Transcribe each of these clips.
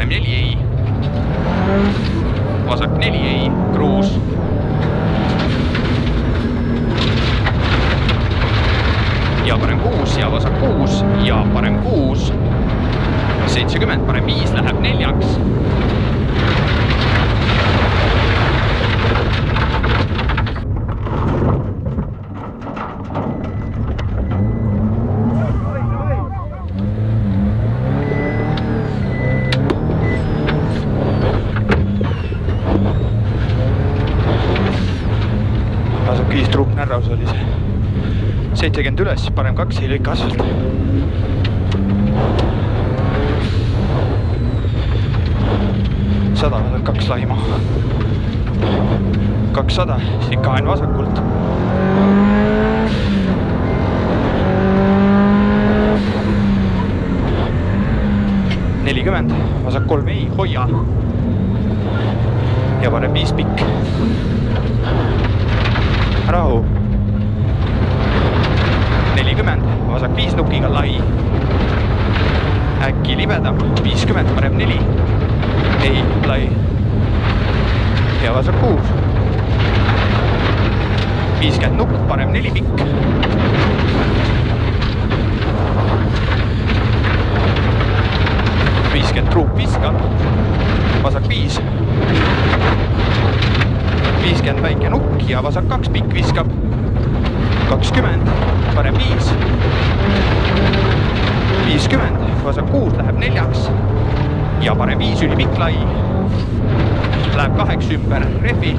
parem 4 ei. Vasak 4 ei, kruus. Ja parem 6 ja vasak 6 ja parem 6. 70, parem 5 läheb 4-ks. Vasak 5 truup närraus oli see. 70 üles, parem 2 ei lõika asfalt. Sada vasak 2 laima. 200, sikaen vasakult. Nelikümmend, vasak 3 ei, hoia. Ja parem 5 pikk. Rahu. 40, vasak 5 nukiga lai. Äkki libedam, 50, parem 4. Ei, lai. Ja vasak 6. 50 nukk, parem 4 pikk. Truup viskab, vasak 5. 50 väike nukk ja vasak 2 pikk viskab. 20, parem 5. 50, vasak 6 läheb 4-ks. Ja parem 5 ülipikk lai. Läheb 2 ümber refi.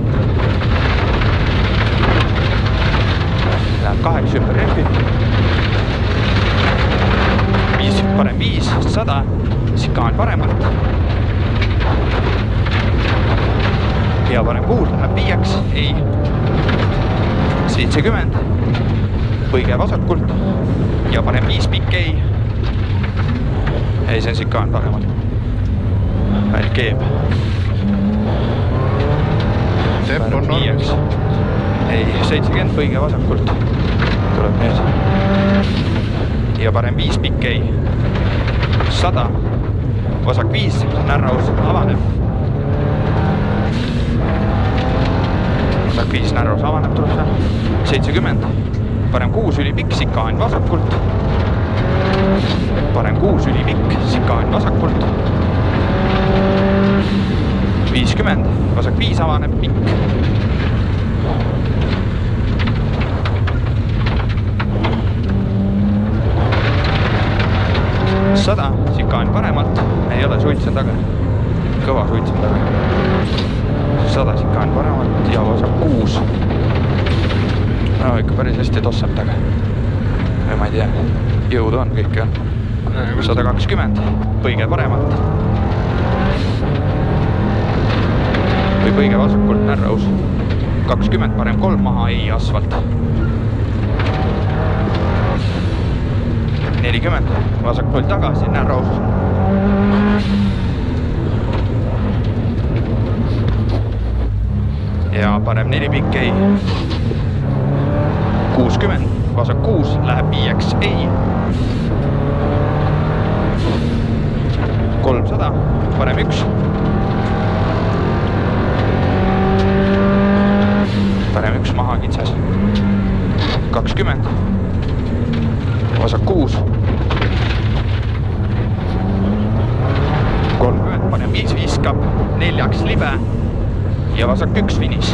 Läheb 8 ümber refi. 5, parem 5, 100. Sikaan paremalt. Ja parem 6 läheb 5-ks, ei. 70. Põige vasakult. Ja parem 5 pikk ei. Ei, see on sikaan paremalt. Veel keeb. Tempo on 5-ks. Ei, 70 põige vasakult. Tuleb nüüd. Ja parem 5 pikk ei. 100. Vasak 5, närraus avaneb. Vasak 5, närraus avaneb, tuleb see. 70. Parem 6 ülipikk, sikaan vasakult. Parem 6 ülipikk, sikaan vasakult. 50. Vasak 5 avaneb, pikk. Sada, sikaan paremalt, ei ole suits on taga, kõva suits on taga. 100 sikaan paremalt ja vasak 6. No ikka päris hästi tossab taga. Ma ei tea, jõudu on, kõike on. 120, põige paremalt. Või põige vasakult närraus. 20, parem 3 maha, ei asfalt. 40, vasak 0 tagasi, närraus. Ja parem 4 pikk ei. 60, vasak 6, läheb 5-ks, ei. 300, parem 1. Parem 1 maha kitsas. 20. Vasak 6. 30, parem 5 viskab, 4-ks libe ja vasak 1 finiš.